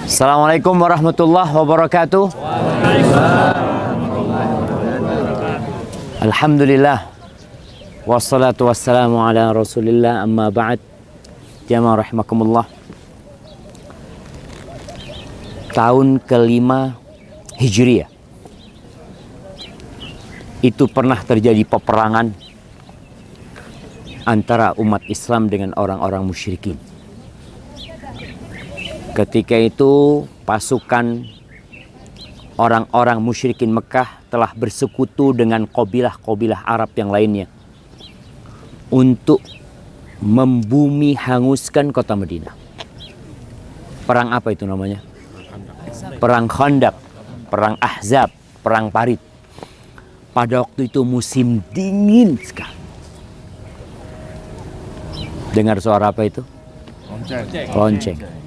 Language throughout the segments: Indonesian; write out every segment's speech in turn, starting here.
Assalamualaikum warahmatullahi wabarakatuh. Alhamdulillah. Wassalatu wassalamu ala rasulillah, amma ba'd. Jamaah rahimakumullah. Tahun kelima Hijriah itu pernah terjadi peperangan antara umat Islam dengan orang-orang musyrikin. Ketika itu pasukan orang-orang musyrikin Mekah telah bersekutu dengan kabilah-kabilah Arab yang lainnya untuk membumi hanguskan kota Madinah. Perang apa itu namanya? Perang Khandaq, perang Ahzab, perang Parit. Pada waktu itu musim dingin sekali. Dengar suara apa itu? Lonceng.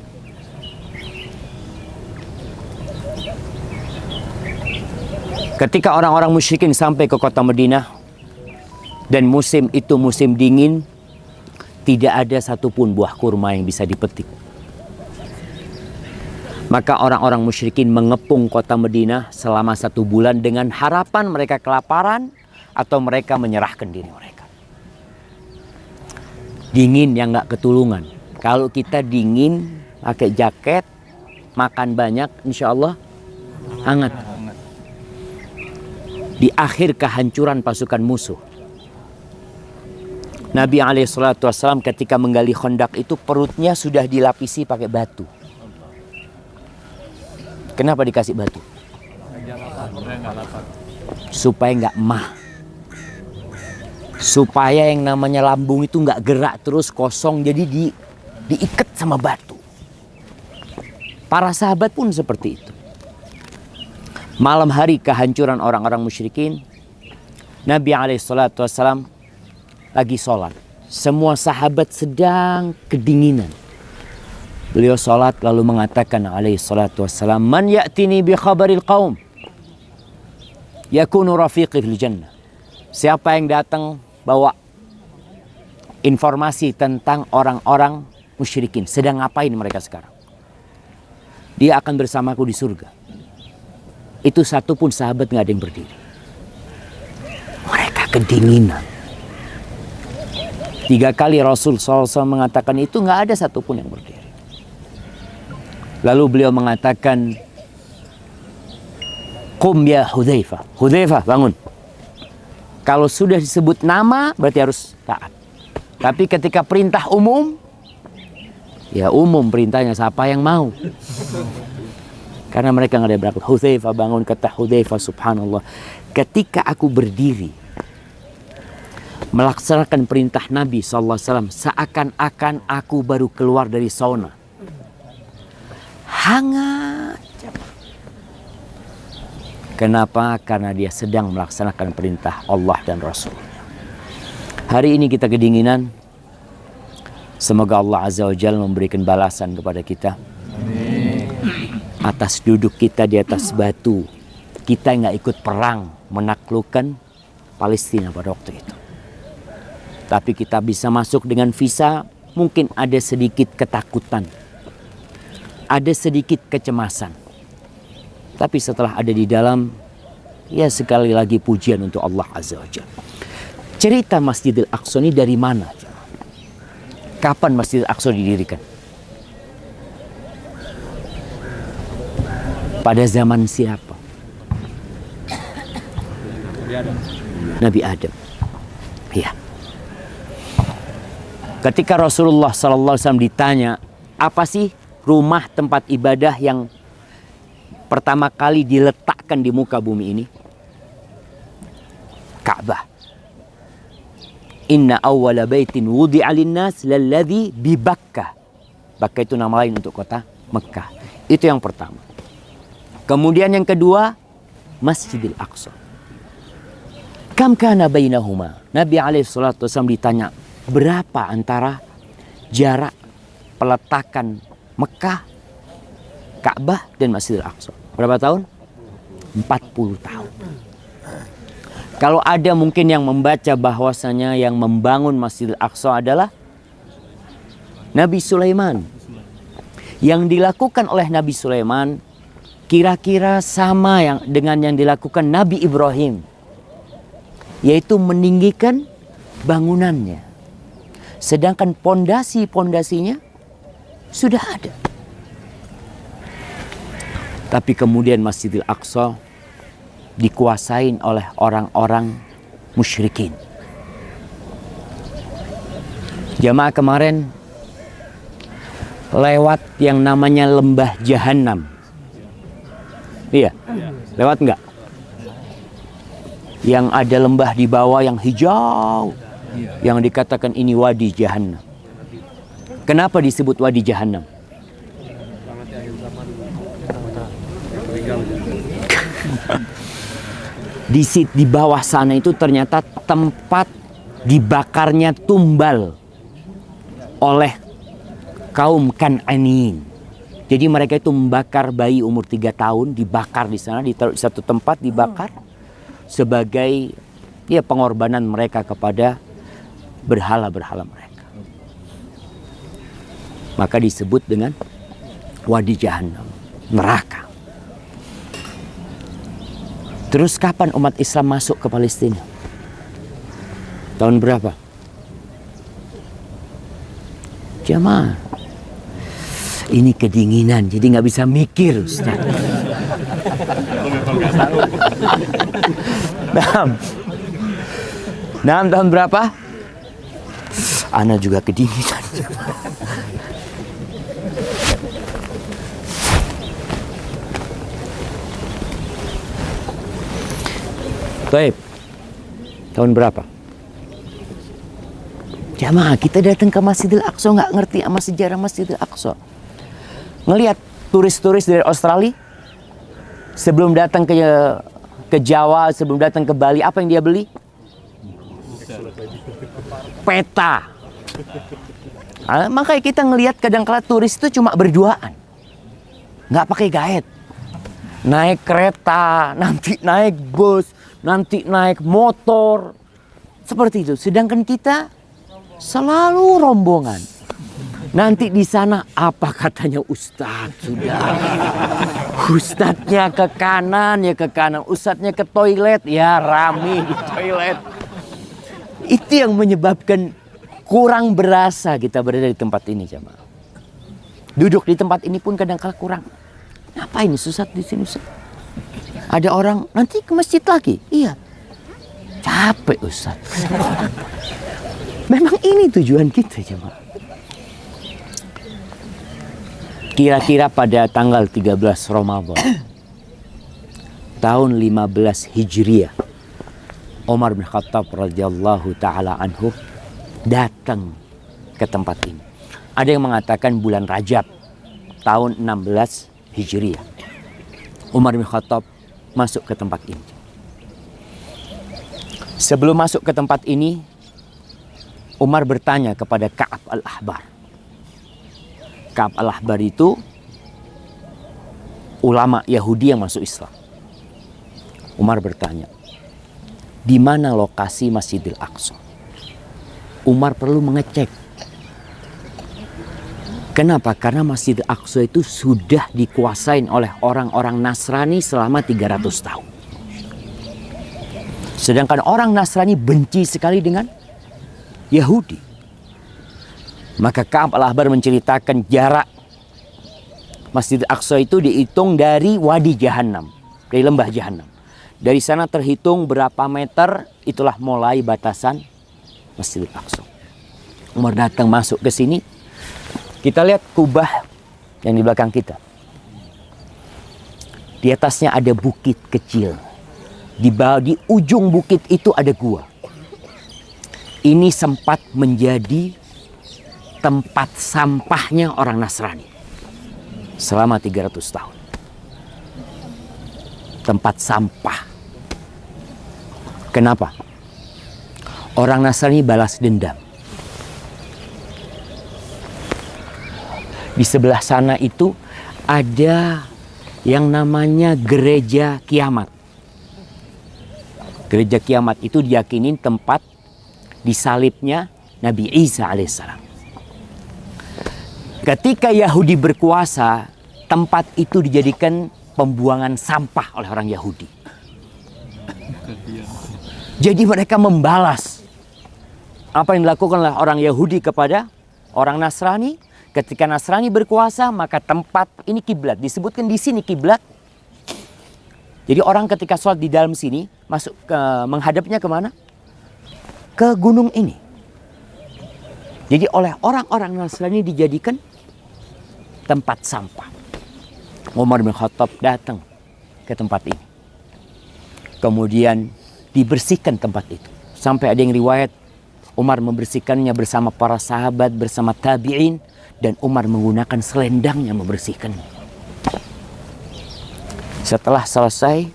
Ketika orang-orang musyrikin sampai ke kota Madinah dan musim itu musim dingin, tidak ada satupun buah kurma yang bisa dipetik. Maka orang-orang musyrikin mengepung kota Madinah selama 1 bulan dengan harapan mereka kelaparan atau mereka menyerahkan diri mereka. Dingin yang gak ketulungan. Kalau kita dingin, pakai jaket, makan banyak, insya Allah hangat. Di akhir kehancuran pasukan musuh, Nabi SAW ketika menggali Khandaq itu perutnya sudah dilapisi pakai batu. Kenapa dikasih batu? Supaya nggak mah. Supaya yang namanya lambung itu nggak gerak terus kosong, jadi diikat sama batu. Para sahabat pun seperti itu. Malam hari kehancuran orang-orang musyrikin, Nabi SAW lagi sholat. Semua sahabat sedang kedinginan. Beliau sholat lalu mengatakan SAW, "Man ya'tini bi khabaril qaum yakunu rafiqi fil jannah." Siapa yang datang bawa informasi tentang orang-orang musyrikin, sedang ngapain mereka sekarang, dia akan bersamaku di surga. Itu satu pun sahabat nggak ada yang berdiri. Mereka kedinginan. 3 kali Rasul SAW mengatakan itu, nggak ada satupun yang berdiri. Lalu beliau mengatakan, "Qum ya Hudzaifah." Hudzaifah, bangun. Kalau sudah disebut nama berarti harus taat. Tapi ketika perintah umum, ya umum perintahnya, siapa yang mau. Karena mereka nggak ada berangkat. Hudzaifah bangun, kata Hudzaifah, subhanallah. Ketika aku berdiri melaksanakan perintah Nabi SAW, seakan-akan aku baru keluar dari sauna. Hangat. Kenapa? Karena dia sedang melaksanakan perintah Allah dan Rasul. Hari ini kita kedinginan. Semoga Allah Azza wa Jalla memberikan balasan kepada kita. Atas duduk kita di atas batu, kita nggak ikut perang menaklukkan Palestina pada waktu itu. Tapi kita bisa masuk dengan visa, mungkin ada sedikit ketakutan, ada sedikit kecemasan. Tapi setelah ada di dalam, ya sekali lagi pujian untuk Allah Azza wa Jalla. Cerita Masjidil Aqsa ini dari mana? Kapan Masjidil Aqsa didirikan? Pada zaman siapa? Nabi Adam. Ya. Ketika Rasulullah SAW ditanya, apa sih rumah tempat ibadah yang pertama kali diletakkan di muka bumi ini? Ka'bah. Inna awwala baitin wudi'a linnas lalladzi bi Bakkah. Bakkah itu nama lain untuk kota Mekah. Itu yang pertama. Kemudian yang kedua, Masjidil Aqsa. Kam kana bainahuma? Nabi SAW ditanya, berapa antara jarak peletakan Mekah, Ka'bah dan Masjidil Aqsa? Berapa tahun? 40 tahun. Kalau ada mungkin yang membaca bahwasanya yang membangun Masjidil Aqsa adalah Nabi Sulaiman. Yang dilakukan oleh Nabi Sulaiman kira-kira sama dengan yang dilakukan Nabi Ibrahim, yaitu meninggikan bangunannya. Sedangkan pondasinya sudah ada. Tapi kemudian Masjidil Aqsa dikuasain oleh orang-orang musyrikin. Jamaah kemarin lewat yang namanya lembah Jahannam. Iya, lewat enggak? Yang ada lembah di bawah yang hijau, yang dikatakan ini Wadi Jahannam. Kenapa disebut Wadi Jahannam? Di bawah sana itu ternyata tempat dibakarnya tumbal oleh kaum Kan'aniyin. Jadi mereka itu membakar bayi umur 3 tahun, dibakar di sana, ditaruh di satu tempat, dibakar sebagai pengorbanan mereka kepada berhala-berhala mereka. Maka disebut dengan Wadi Jahannam, neraka. Terus kapan umat Islam masuk ke Palestina? Tahun berapa? Jamaah, ini kedinginan, jadi nggak bisa mikir, Ustaz. Nah, tahun berapa? Ana juga kedinginan. Baik, tahun berapa? Jamaah, kita datang ke Masjidil Aqsa nggak ngerti sama sejarah Masjidil Aqsa. Ngelihat turis-turis dari Australia sebelum datang ke Jawa, sebelum datang ke Bali, apa yang dia beli? Peta. Makanya kita ngelihat kadang-kala turis itu cuma berduaan, nggak pakai guide. Naik kereta, nanti naik bus, nanti naik motor, seperti itu. Sedangkan kita selalu rombongan. Nanti di sana apa katanya Ustadz, sudah. Ustadznya ke kanan, ya ke kanan. Ustadznya ke toilet, ya rame di toilet. Itu yang menyebabkan kurang berasa kita berada di tempat ini, jamaah. Duduk di tempat ini pun kadang-kala kurang. Ngapain Ustadz di sini, Ustadz? Ada orang nanti ke masjid lagi. Iya. Capek Ustadz. Memang ini tujuan kita, jemaah. Kira-kira pada tanggal 13 Ramadan tahun 15 Hijriah, Umar bin Khattab radhiyallahu taala anhu datang ke tempat ini. Ada yang mengatakan bulan Rajab tahun 16 Hijriah. Umar bin Khattab masuk ke tempat ini. Sebelum masuk ke tempat ini, Umar bertanya kepada Ka'ab al-Ahbar. Ka'ab al-Ahbar itu ulama Yahudi yang masuk Islam. Umar bertanya, di mana lokasi Masjidil Aqsa? Umar perlu mengecek. Kenapa? Karena Masjidil Aqsa itu sudah dikuasain oleh orang-orang Nasrani selama 300 tahun. Sedangkan orang Nasrani benci sekali dengan Yahudi. Maka Ka'ab al-Ahbar menceritakan jarak Masjidil Aqsa itu dihitung dari Wadi Jahannam, dari lembah Jahannam. Dari sana terhitung berapa meter, itulah mulai batasan Masjidil Aqsa. Umar datang masuk ke sini. Kita lihat kubah yang di belakang kita. Di atasnya ada bukit kecil. Di ujung bukit itu ada gua. Ini sempat menjadi tempat sampahnya orang Nasrani selama 300 tahun. Tempat sampah. Kenapa? Orang Nasrani balas dendam. Di sebelah sana itu ada yang namanya Gereja Kiamat. Gereja Kiamat itu diyakinin tempat disalibnya Nabi Isa alaihissalam. Ketika Yahudi berkuasa, tempat itu dijadikan pembuangan sampah oleh orang Yahudi. Jadi mereka membalas apa yang dilakukan oleh orang Yahudi kepada orang Nasrani. Ketika Nasrani berkuasa, maka tempat ini kiblat. Disebutkan di sini kiblat. Jadi orang ketika sholat di dalam sini, masuk ke menghadapnya kemana? Ke gunung ini. Jadi oleh orang-orang Nasrani dijadikan tempat sampah. Umar bin Khattab datang ke tempat ini. Kemudian dibersihkan tempat itu. Sampai ada yang riwayat Umar membersihkannya bersama para sahabat, bersama tabi'in. Dan Umar menggunakan selendangnya membersihkannya. Setelah selesai,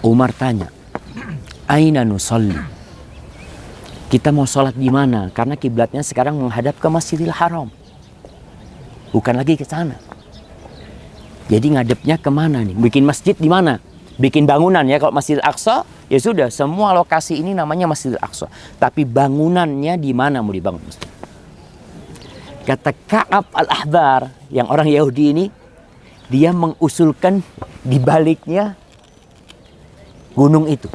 Umar tanya, Aina nusalli? Kita mau sholat di mana? Karena kiblatnya sekarang menghadap ke Masjidil Haram. Bukan lagi ke sana. Jadi ngadepnya kemana nih? Bikin masjid di mana? Bikin bangunan ya. Kalau Masjidil Aqsa, ya sudah. Semua lokasi ini namanya Masjidil Aqsa. Tapi bangunannya di mana mau dibangun masjid? Kata Ka'ab al-Ahbar, yang orang Yahudi ini, dia mengusulkan di baliknya gunung itu.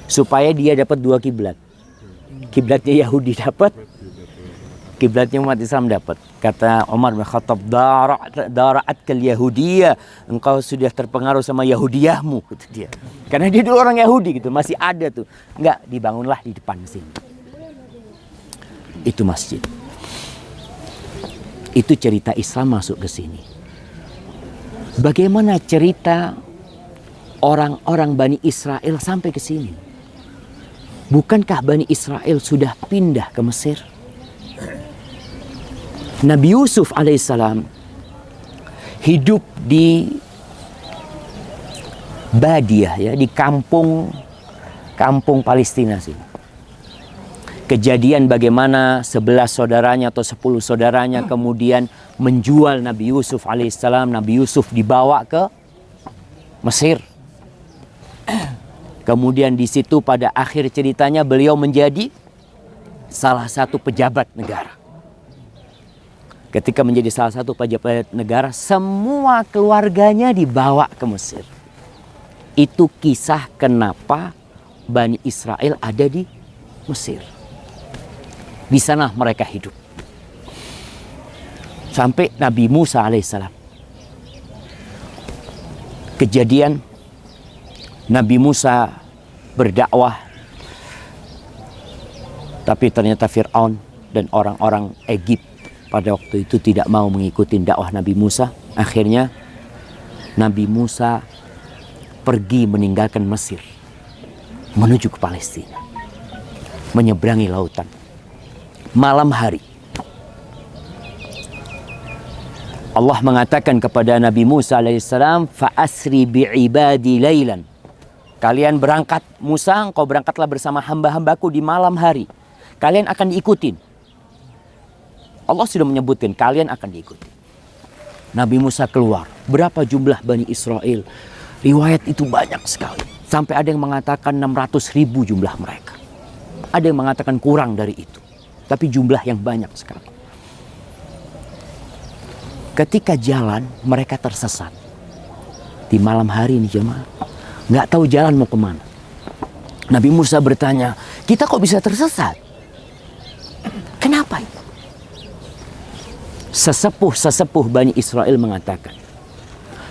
Supaya dia dapat dua kiblat. Kiblatnya Yahudi dapat, kiblatnya umat Islam dapat. Kata Umar bin Khattab, dara'atkal Yahudiyah, engkau sudah terpengaruh sama Yahudiyahmu, kata dia. Karena dia dulu orang Yahudi gitu, masih ada tuh. Enggak, dibangunlah di depan sini. Itu masjid. Itu cerita Islam masuk ke sini. Bagaimana cerita orang-orang Bani Israel sampai ke sini? Bukankah Bani Israel sudah pindah ke Mesir? Nabi Yusuf alaihissalam hidup di Badiah, ya, di kampung Palestina sini. Kejadian bagaimana 11 saudaranya atau 10 saudaranya kemudian menjual Nabi Yusuf alaihissalam. Nabi Yusuf dibawa ke Mesir. Kemudian di situ pada akhir ceritanya beliau menjadi salah satu pejabat negara. Ketika menjadi salah satu pejabat negara, semua keluarganya dibawa ke Mesir. Itu kisah kenapa Bani Israel ada di Mesir. Di sana mereka hidup. Sampai Nabi Musa alaihissalam. Kejadian Nabi Musa berdakwah. Tapi ternyata Fir'aun dan orang-orang Egypt pada waktu itu tidak mau mengikuti dakwah Nabi Musa. Akhirnya Nabi Musa pergi meninggalkan Mesir. Menuju ke Palestina. Menyeberangi lautan. Malam hari Allah mengatakan kepada Nabi Musa alaihissalam, fa'asri bi'ibadi laylan. Kalian berangkat, Musa, engkau berangkatlah bersama hamba-hambaku di malam hari. Kalian akan diikutin. Allah sudah menyebutkan kalian akan diikuti. Nabi Musa keluar. Berapa jumlah Bani Israel? Riwayat itu banyak sekali. Sampai ada yang mengatakan 600.000 jumlah mereka. Ada yang mengatakan kurang dari itu. Tapi jumlah yang banyak sekali. Ketika jalan, mereka tersesat. Di malam hari ini jemaah. Nggak tahu jalan mau kemana. Nabi Musa bertanya, kita kok bisa tersesat? Kenapa itu? Sesepuh Bani Israel mengatakan,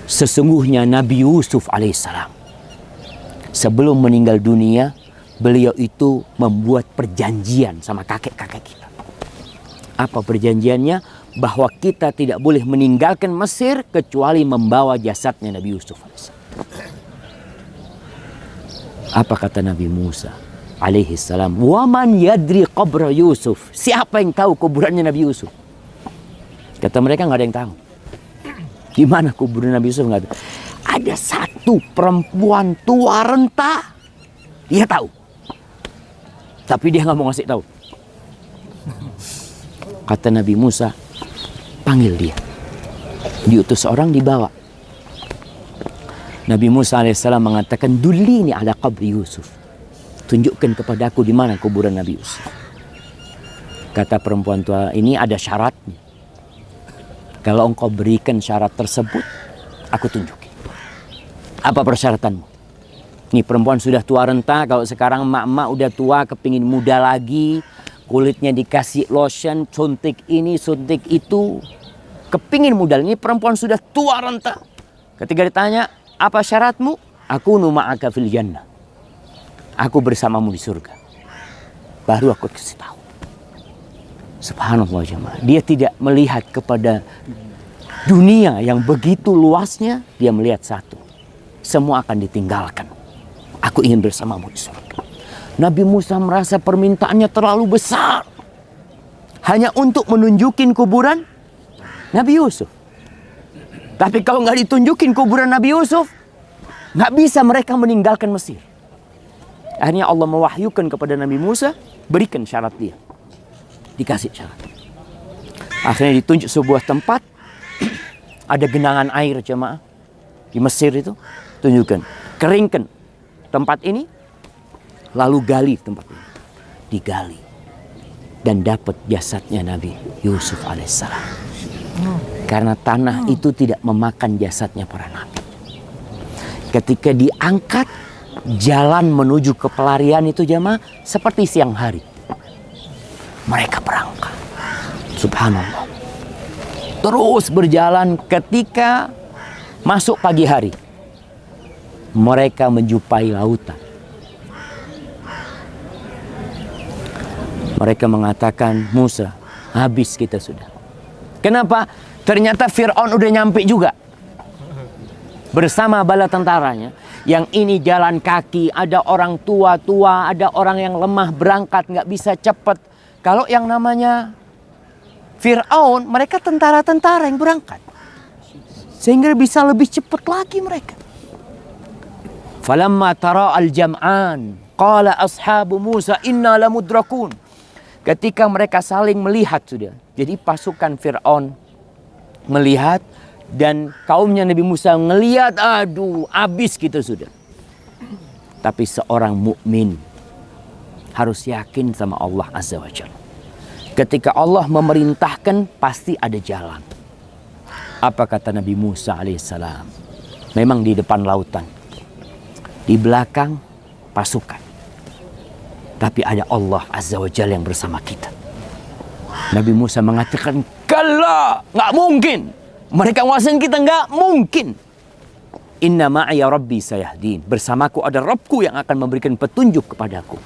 sesungguhnya Nabi Yusuf alaihissalam sebelum meninggal dunia, beliau itu membuat perjanjian sama kakek-kakek kita. Apa perjanjiannya? Bahwa kita tidak boleh meninggalkan Mesir kecuali membawa jasadnya Nabi Yusuf alaihissalam. Apa kata Nabi Musa alaihissalam? Waman yadri qabra Yusuf. Siapa yang tahu kuburannya Nabi Yusuf? Kata mereka nggak ada yang tahu. Di mana kuburan Nabi Yusuf? Nggak tahu. Ada satu perempuan tua renta, dia tahu. Tapi dia nggak mau ngasih tahu. Kata Nabi Musa, panggil dia. Diutus seorang, dibawa. Nabi Musa alaihissalam mengatakan, dulini ala qabri Yusuf. Tunjukkan kepadaku di mana kuburan Nabi Yusuf. Kata perempuan tua ini ada syaratnya. Kalau engkau berikan syarat tersebut, aku tunjukin. Apa persyaratanmu? Ini perempuan sudah tua renta, kalau sekarang emak-emak udah tua, kepingin muda lagi, kulitnya dikasih lotion, suntik ini, suntik itu, kepingin muda. Ini perempuan sudah tua renta. Ketika ditanya, apa syaratmu? Aku numa'aka fil jannah. Aku bersamamu di surga. Baru aku kasih tahu. Subhanallah jemaah. Dia tidak melihat kepada dunia yang begitu luasnya. Dia melihat satu. Semua akan ditinggalkan. Aku ingin bersamamu di surga. Nabi Musa merasa permintaannya terlalu besar. Hanya untuk menunjukin kuburan Nabi Yusuf. Tapi kalau nggak ditunjukin kuburan Nabi Yusuf, nggak bisa mereka meninggalkan Mesir. Akhirnya Allah mewahyukan kepada Nabi Musa, berikan syarat dia. Dikasih syarat. Akhirnya ditunjuk sebuah tempat. Ada genangan air jemaah. Di Mesir itu. Tunjukkan. Keringkan tempat ini. Lalu gali tempat ini. Digali. Dan dapat jasadnya Nabi Yusuf alaihissalam. Karena tanah itu tidak memakan jasadnya para nabi. Ketika diangkat. Jalan menuju ke pelarian itu jemaah. Seperti siang hari. Mereka berangkat. Subhanallah. Terus berjalan ketika masuk pagi hari. Mereka menjumpai lautan. Mereka mengatakan, Musa, habis kita sudah. Kenapa? Ternyata Fir'aun udah nyampe juga. Bersama bala tentaranya. Yang ini jalan kaki, ada orang tua-tua, ada orang yang lemah berangkat, nggak bisa cepat. Kalau yang namanya Fir'aun, mereka tentara-tentara yang berangkat. Sehingga bisa lebih cepat lagi mereka. Falamma tara al-jam'an, qala ashabu Musa inna lamudrakun. Ketika mereka saling melihat sudah. Jadi pasukan Fir'aun melihat dan kaumnya Nabi Musa ngelihat, aduh, habis kita sudah. Tapi seorang mukmin harus yakin sama Allah Azza wa Jalla. Ketika Allah memerintahkan, pasti ada jalan. Apa kata Nabi Musa alaihissalam? Memang di depan lautan. Di belakang pasukan. Tapi ada Allah Azza wa Jalla yang bersama kita. Nabi Musa mengatakan, kalla, nggak mungkin. Mereka nguasain kita, nggak mungkin. Inna ma'aya rabbi sayahdin. Bersamaku ada Rabbku yang akan memberikan petunjuk kepadaku.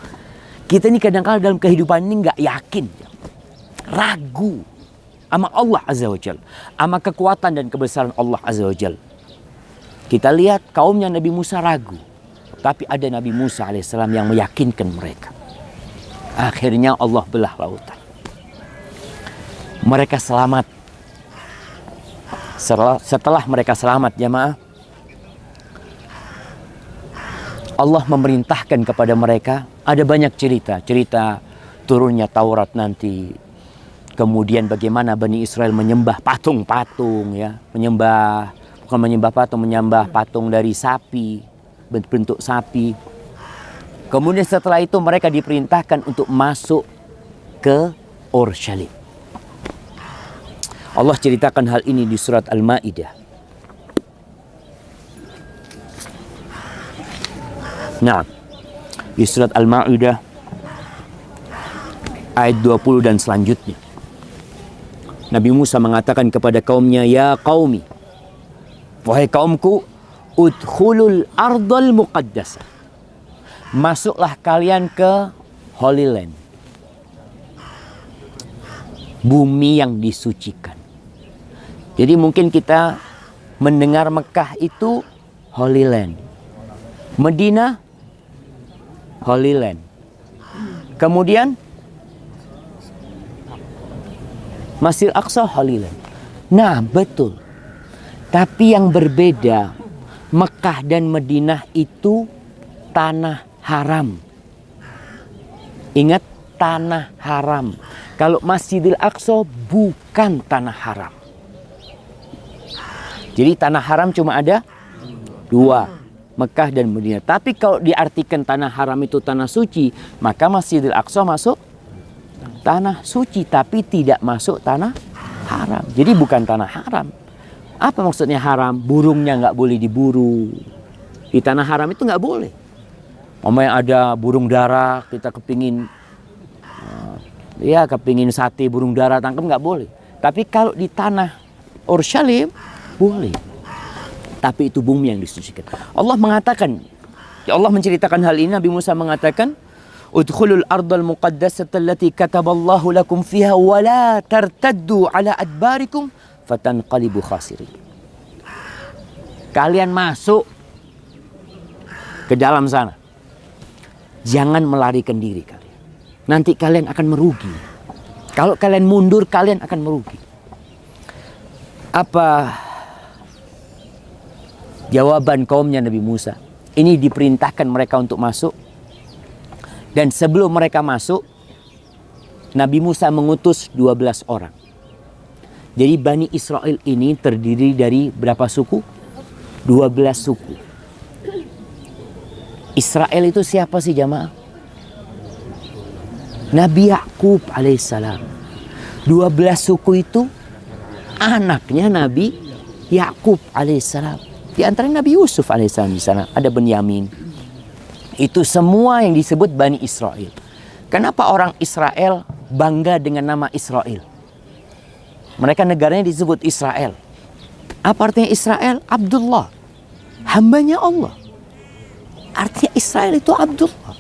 Kita ini kadang-kadang dalam kehidupan ini nggak yakin. Ragu. Sama Allah Azza wa Jalla. Sama kekuatan dan kebesaran Allah Azza wa Jalla. Kita lihat kaumnya Nabi Musa ragu. Tapi ada Nabi Musa alaihissalam yang meyakinkan mereka. Akhirnya Allah belah lautan. Mereka selamat. Setelah mereka selamat jemaah. Allah memerintahkan kepada mereka. Ada banyak cerita. Cerita turunnya Taurat nanti. Kemudian bagaimana Bani Israel menyembah patung-patung. Ya. Bukan menyembah patung. Menyembah patung dari sapi. Bentuk sapi. Kemudian setelah itu mereka diperintahkan untuk masuk ke Urshalim. Allah ceritakan hal ini di surat Al-Ma'idah. Nah, di surat Al-Ma'idah ayat 20 dan selanjutnya. Nabi Musa mengatakan kepada kaumnya, ya qaumi, wahai kaumku, udkhulul ardal muqaddasah. Masuklah kalian ke Holy Land. Bumi yang disucikan. Jadi mungkin kita mendengar Mekah itu Holy Land. Madinah Holy Land. Kemudian Masjid Aqsa Holy Land. Nah, betul. Tapi yang berbeda, Mekah dan Madinah itu tanah haram. Ingat, tanah haram. Kalau Masjidil Aqsa bukan tanah haram. Jadi tanah haram cuma ada dua, Mekah dan Madinah. Tapi kalau diartikan tanah haram itu tanah suci, maka Masjidil Aqsa masuk tanah suci tapi tidak masuk tanah haram. Jadi bukan tanah haram. Apa maksudnya haram? Burungnya nggak boleh diburu. Di tanah haram itu nggak boleh. Umpamanya ada burung dara, kita kepingin sate burung dara tangkap, nggak boleh. Tapi kalau di tanah Urshalim boleh. Tapi itu bumi yang disucikan. Allah menceritakan hal ini. Nabi Musa mengatakan, udkhulul ardal muqaddasata allati kataballahu lakum fiha wa la tartaddu ala adbarikum fatanqalibu khasirin. Kalian masuk ke dalam sana. Jangan melarikan diri kalian. Nanti kalian akan merugi. Kalau kalian mundur, kalian akan merugi. Apa jawaban kaumnya Nabi Musa? Ini diperintahkan mereka untuk masuk. Dan sebelum mereka masuk, Nabi Musa mengutus 12 orang. Jadi Bani Israel ini terdiri dari berapa suku? 12 suku. Israel itu siapa sih jamaah? Nabi Yakub alaihissalam. 12 suku itu anaknya Nabi Yakub alaihissalam. Di antara Nabi Yusuf alaihissalam di sana ada Benyamin. Itu semua yang disebut Bani Israel. Kenapa orang Israel bangga dengan nama Israel? Mereka negaranya disebut Israel. Apa artinya Israel? Abdullah. Hambanya Allah. Artinya Israel itu Abdullah.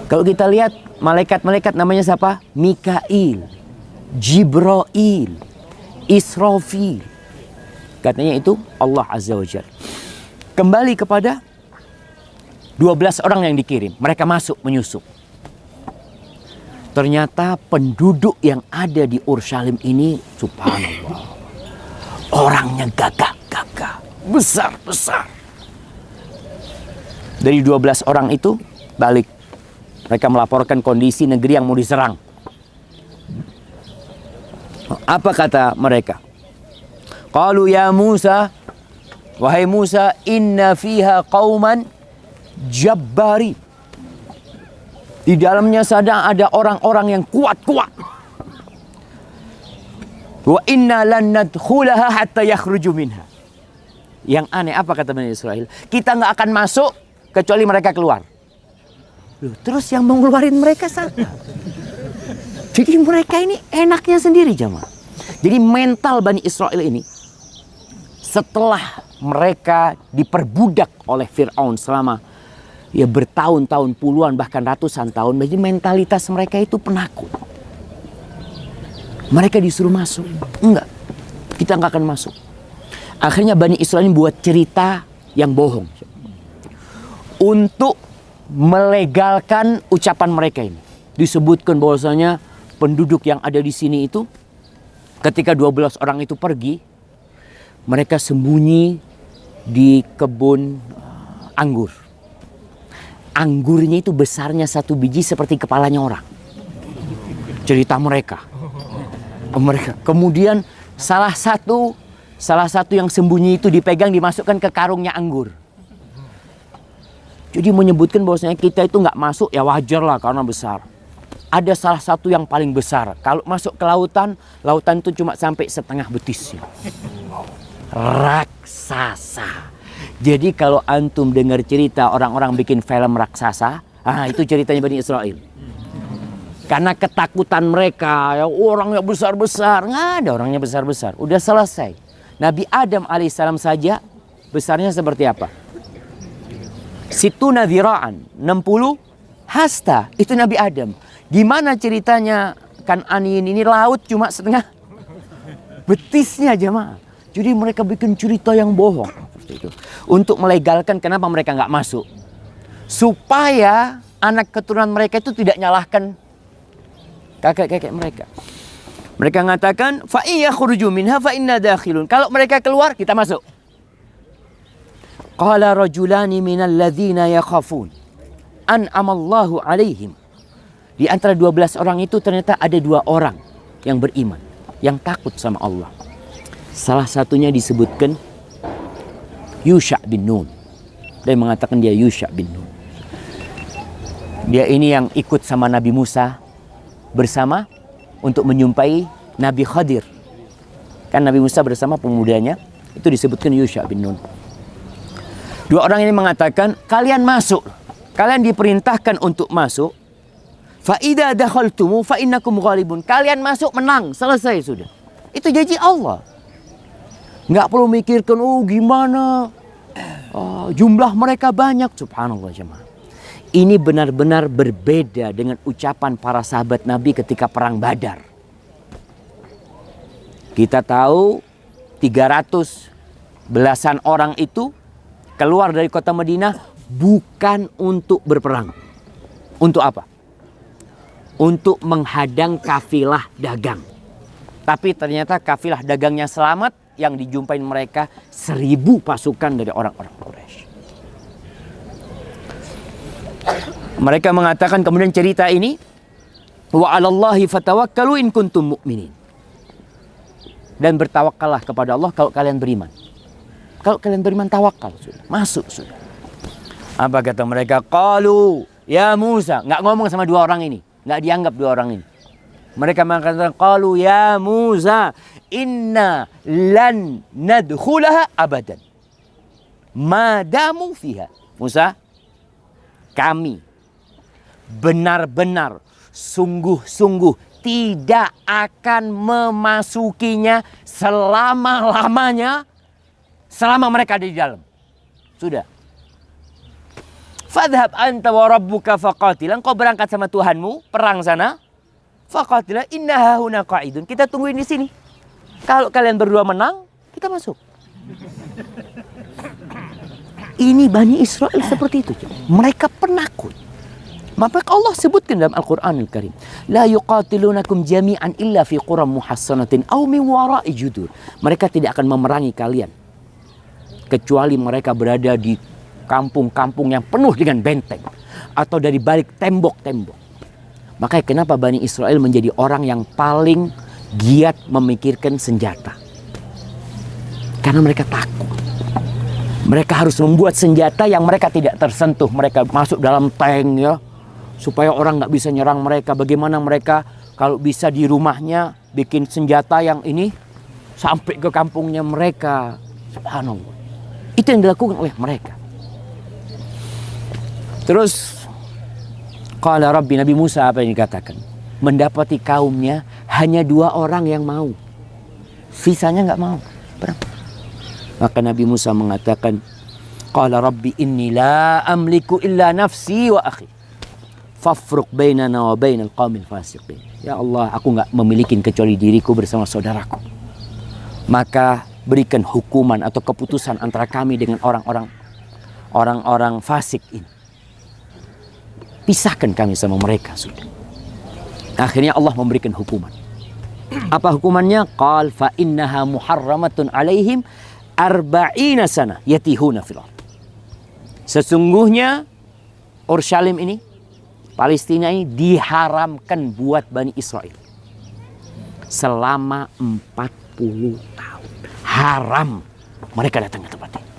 Kalau kita lihat malaikat-malaikat namanya siapa? Mikail, Jibril, Israfil. Katanya itu Allah Azza wa Jalla. Kembali kepada 12 orang yang dikirim. Mereka masuk menyusup. Ternyata penduduk yang ada di Urshalim ini, subhanallah, orangnya gagah-gagah, besar-besar. Dari 12 orang itu balik. Mereka melaporkan kondisi negeri yang mau diserang. Apa kata mereka? Qalu ya Musa, wahai Musa, inna fiha qauman jabbari. Di dalamnya sedang ada orang-orang yang kuat-kuat. Wa inna lan nadkhulaha hatta yakhruju minha. Yang aneh apa kata Bani Israel? Kita nggak akan masuk kecuali mereka keluar. Loh, terus yang mau ngeluarin mereka siapa? Jadi mereka ini enaknya sendiri jamaah. Jadi mental Bani Israel ini, setelah mereka diperbudak oleh Fir'aun selama bertahun-tahun, puluhan bahkan ratusan tahun, jadi mentalitas mereka itu penakut. Mereka disuruh masuk. Enggak, kita nggak akan masuk. Akhirnya Bani Israel ini buat cerita yang bohong untuk melegalkan ucapan mereka ini. Disebutkan bahwasanya penduduk yang ada di sini itu ketika 12 orang itu pergi, mereka sembunyi di kebun anggur. Anggurnya itu besarnya satu biji seperti kepalanya orang. Cerita mereka. Kemudian salah satu yang sembunyi itu dipegang, dimasukkan ke karungnya anggur. Jadi menyebutkan bahwasanya kita itu nggak masuk, ya wajar lah karena besar. Ada salah satu yang paling besar. Kalau masuk ke lautan itu cuma sampai setengah betisnya. Raksasa. Jadi kalau antum dengar cerita orang-orang bikin film raksasa, itu ceritanya Bani Israel. Karena ketakutan mereka, ya orangnya besar-besar, nggak ada orangnya besar-besar. Udah selesai. Nabi Adam alaihissalam saja besarnya seperti apa? Situna dhira'an, 60 hasta, itu Nabi Adam. Gimana ceritanya Kan'anin ini laut cuma setengah betisnya jemaah. Jadi mereka bikin cerita yang bohong seperti itu untuk melegalkan kenapa mereka nggak masuk, supaya anak keturunan mereka itu tidak nyalahkan kakek-kakek mereka. Mereka mengatakan fa iya khuruju minha fa inna dakhilun. Kalau mereka keluar kita masuk. Qala rajulani minal ladzina yakhafun an'amallahu alaihim. Di antara 12 orang itu ternyata ada 2 orang yang beriman, yang takut sama Allah. Salah satunya disebutkan Yusha bin Nun. Dia mengatakan dia Yusha bin Nun. Dia ini yang ikut sama Nabi Musa bersama untuk menyumpai Nabi Khadir. Kan Nabi Musa bersama pemudanya, itu disebutkan Yusha bin Nun. Dua orang ini mengatakan, kalian masuk. Kalian diperintahkan untuk masuk. Fa idza dakhaltum fa innakum ghalibun. Kalian masuk menang, selesai sudah. Itu janji Allah. Nggak perlu mikirkan gimana. Jumlah mereka banyak, subhanallah jemaah. Ini benar-benar berbeda dengan ucapan para sahabat Nabi ketika perang Badar. Kita tahu 300 belasan orang itu keluar dari kota Madinah bukan untuk berperang. Untuk apa? Untuk menghadang kafilah dagang. Tapi ternyata kafilah dagangnya selamat, yang dijumpain mereka 1000 pasukan dari orang-orang Quraisy. Mereka mengatakan kemudian cerita ini, wa 'alallahi fatawakkalu in kuntum mu'minin. Dan bertawakallah kepada Allah kalau kalian beriman. Kalau kalian beriman, tawakal sudah, masuk sudah. Apa kata mereka? Qalu ya Musa, nggak ngomong sama dua orang ini, nggak dianggap dua orang ini. Mereka mengatakan qalu ya Musa inna lan nadkhulaha abadan madamu fiha. Musa, kami benar-benar sungguh-sungguh tidak akan memasukinya selama-lamanya, selama mereka di dalam. Sudah. Fadhhab anta wa rabbuka faqatila. Engkau berangkat sama Tuhanmu, perang sana. Faqatila innaha huna qa'idun. Kita tungguin di sini. Kalau kalian berdua menang, kita masuk. Ini Bani Israel seperti itu. Mereka penakut. Maka Allah sebutkan dalam Al-Quranul Karim, la yuqatilunakum jami'an illa fi quram muhassanatin aw min wara'i judur. Mereka tidak akan memerangi kalian kecuali mereka berada di kampung-kampung yang penuh dengan benteng atau dari balik tembok-tembok. Makanya kenapa Bani Israel menjadi orang yang paling giat memikirkan senjata? Karena mereka takut. Mereka harus membuat senjata yang mereka tidak tersentuh. Mereka masuk dalam tank ya, supaya orang nggak bisa nyerang mereka. Bagaimana mereka kalau bisa di rumahnya bikin senjata yang ini sampai ke kampungnya mereka. Subhanallah. Itu yang dilakukan oleh mereka. Terus qala Rabbi, Nabi Musa apa yang dikatakan? Mendapati kaumnya hanya 2 orang yang mau. Sisanya nggak mau. Berapa? Maka Nabi Musa mengatakan, qala Rabbi inni la amliku illa nafsi wa akhi. Fafruq bainana wa bainal qaumil fasiqin. Ya Allah, aku nggak memiliki kecuali diriku bersama saudaraku. Maka berikan hukuman atau keputusan antara kami dengan orang-orang fasik ini. Pisahkan kami sama mereka sudah. Akhirnya Allah memberikan hukuman. Apa hukumannya? Qal fa innaha muharramatun alaihim 40 sana yatihuna fil ardh. Sesungguhnya Urshalim ini, Palestina ini diharamkan buat Bani Israel selama 40 tahun. Haram mereka datang ke tempat ini.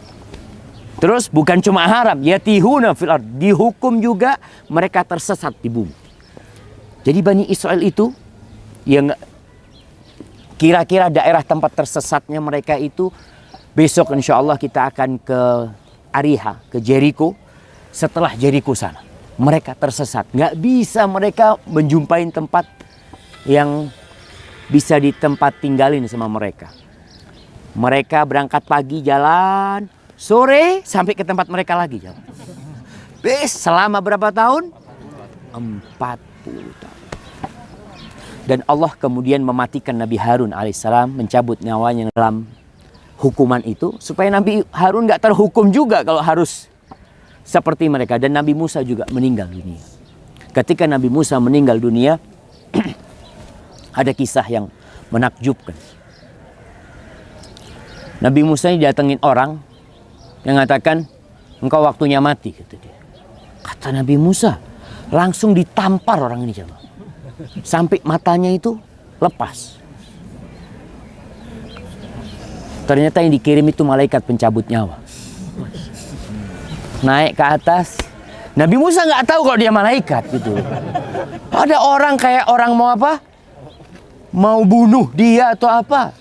Terus bukan cuma haram, yatihuna fil ardh, dihukum juga mereka tersesat di bumi. Jadi Bani Israel itu yang kira-kira daerah tempat tersesatnya mereka itu, besok insya Allah kita akan ke Ariha, ke Jericho. Setelah Jericho sana mereka tersesat, nggak bisa mereka menjumpai tempat yang bisa di tempat tinggalin sama mereka. Mereka berangkat pagi jalan, sore sampai ke tempat mereka lagi jalan. Selama berapa tahun? 40 tahun. Dan Allah kemudian mematikan Nabi Harun alaihissalam, mencabut nyawanya dalam hukuman itu, supaya Nabi Harun nggak terhukum juga kalau harus seperti mereka. Dan Nabi Musa juga meninggal dunia. Ketika Nabi Musa meninggal dunia, ada kisah yang menakjubkan. Nabi Musa ini datengin orang yang mengatakan, engkau waktunya mati, kata dia. Kata Nabi Musa, langsung ditampar orang ini jemaah, sampai matanya itu lepas. Ternyata yang dikirim itu malaikat pencabut nyawa. Naik ke atas, Nabi Musa nggak tahu kalau dia malaikat gitu. Ada orang kayak orang mau apa? Mau bunuh dia atau apa?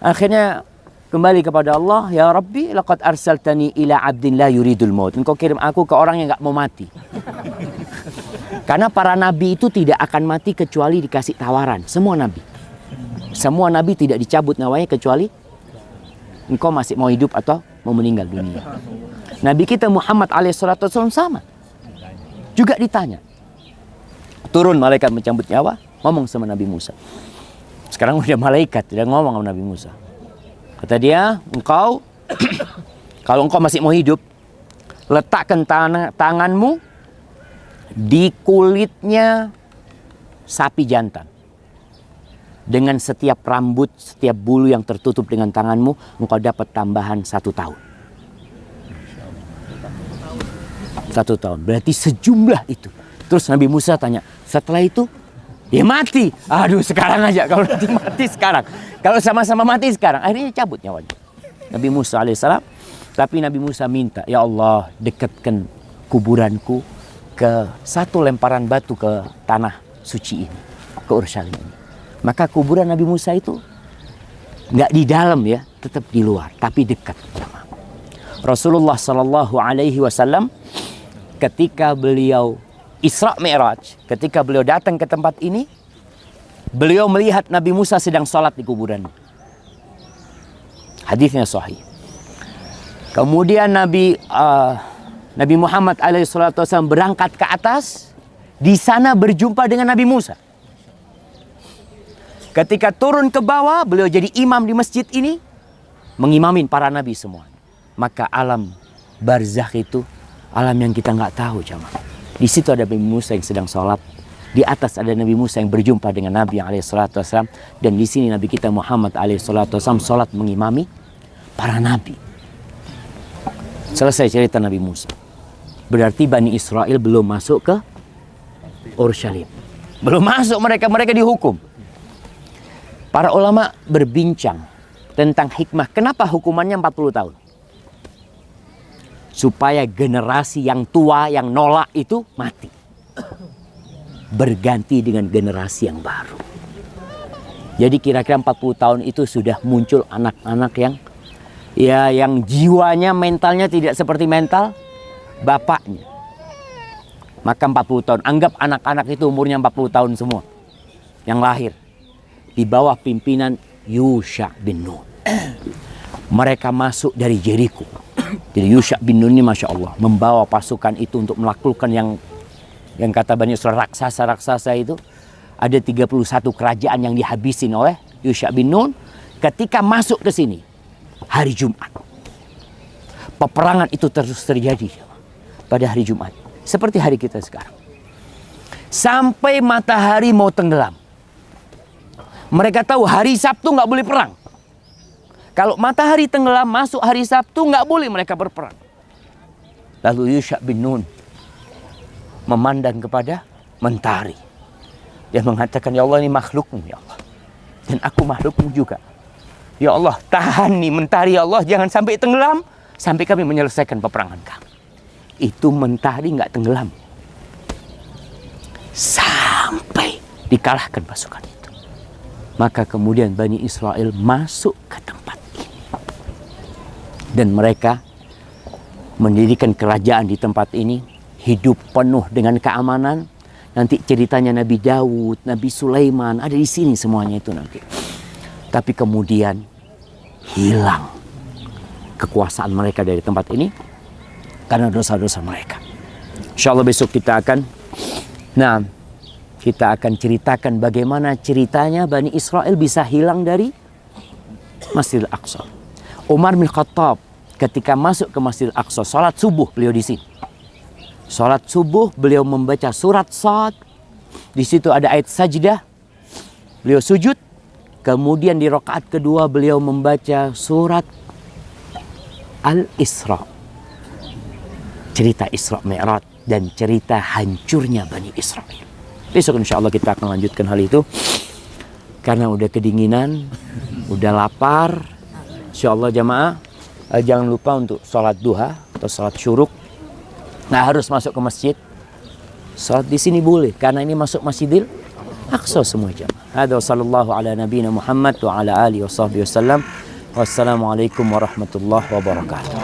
Akhirnya kembali kepada Allah, ya Rabbi, laqad arsaltani ila abdin la yuridul maut. Engkau kirim aku ke orang yang nggak mau mati. Karena para nabi itu tidak akan mati kecuali dikasih tawaran. Semua nabi tidak dicabut nyawanya kecuali engkau masih mau hidup atau mau meninggal dunia. Nabi kita Muhammad alaihissalam sama. Juga ditanya. Turun malaikat mencabut nyawa, ngomong sama Nabi Musa. Sekarang udah malaikat, tidak ngomong sama Nabi Musa. Kata dia, engkau, kalau engkau masih mau hidup, letakkan tanganmu di kulitnya sapi jantan. Dengan setiap rambut, setiap bulu yang tertutup dengan tanganmu, engkau dapat tambahan 1 tahun. 1 tahun. Berarti sejumlah itu. Terus Nabi Musa tanya, setelah itu, ya mati. Aduh, sekarang aja. Kalau nanti mati sekarang. Kalau sama-sama mati sekarang. Akhirnya cabut nyawanya. Nabi Musa alaihissalam. Tapi Nabi Musa minta, ya Allah, dekatkan kuburanku ke satu lemparan batu ke tanah suci ini. Ke Urushalim ini. Maka kuburan Nabi Musa itu nggak di dalam ya, tetap di luar, tapi dekat. Rasulullah Sallallahu Alaihi Wasallam ketika beliau Isra Mi'raj, ketika beliau datang ke tempat ini, beliau melihat Nabi Musa sedang sholat di kuburan. Hadisnya sahih. Kemudian Nabi Muhammad alaihissalam berangkat ke atas, di sana berjumpa dengan Nabi Musa. Ketika turun ke bawah, beliau jadi imam di masjid ini, mengimamin para nabi semua. Maka alam barzakh itu alam yang kita nggak tahu, jamaah. Di situ ada Nabi Musa yang sedang sholat. Di atas ada Nabi Musa yang berjumpa dengan Nabi alaihissalam. Dan di sini Nabi kita Muhammad alaihissalam sholat mengimami para nabi. Selesai cerita Nabi Musa. Berarti Bani Israel belum masuk ke Urushalim. Belum masuk mereka dihukum. Para ulama berbincang tentang hikmah. Kenapa hukumannya 40 tahun? Supaya generasi yang tua, yang nolak itu mati. Berganti dengan generasi yang baru. Jadi kira-kira 40 tahun itu sudah muncul anak-anak yang jiwanya, mentalnya tidak seperti mental bapaknya. Maka 40 tahun. Anggap anak-anak itu umurnya 40 tahun semua. Yang lahir. Di bawah pimpinan Yusha bin Nun. Mereka masuk dari Jericho. Jadi Yusha bin Nun ini Masya Allah membawa pasukan itu untuk melakukan yang kata Bani Israil raksasa-raksasa itu. Ada 31 kerajaan yang dihabisin oleh Yusha bin Nun ketika masuk ke sini hari Jumat. Peperangan itu terus terjadi pada hari Jumat. Seperti hari kita sekarang. Sampai matahari mau tenggelam. Mereka tahu hari Sabtu nggak boleh perang. Kalau matahari tenggelam masuk hari Sabtu nggak boleh mereka berperang. Lalu Yusha bin Nun memandang kepada mentari. Dia mengatakan, ya Allah, ini makhlukmu ya Allah. Dan aku makhlukmu juga. Ya Allah, tahan nih mentari ya Allah. Jangan sampai tenggelam. Sampai kami menyelesaikan peperangan kami. Itu mentari nggak tenggelam. Sampai dikalahkan pasukan itu. Maka kemudian Bani Israel masuk ke tempat ini. Dan mereka mendirikan kerajaan di tempat ini. Hidup penuh dengan keamanan. Nanti ceritanya Nabi Daud, Nabi Sulaiman, ada di sini semuanya itu nanti. Tapi kemudian hilang kekuasaan mereka dari tempat ini. Karena dosa-dosa mereka. Insya Allah besok kita akan ceritakan bagaimana ceritanya Bani Israel bisa hilang dari Masjidil Aqsa. Umar bin Khattab ketika masuk ke Masjidil Aqsa, salat subuh beliau di sini. Salat subuh beliau membaca surat Sad. Di situ ada ayat sajdah. Beliau sujud. Kemudian di rakaat kedua beliau membaca surat Al-Isra. Cerita Isra Mi'raj dan cerita hancurnya Bani Israel. Besok insya Allah kita akan lanjutkan hal itu. Karena udah kedinginan, udah lapar. Insya Allah jamaah, jangan lupa untuk sholat duha atau sholat syuruk. Nah, harus masuk ke masjid. Salat di sini boleh karena ini masuk Masjidil Aqsa semua jamaah. Hadza sallallahu ala nabiyina Muhammad wa ala alihi washabbihi wasallam. Wassalamualaikum warahmatullahi wabarakatuh.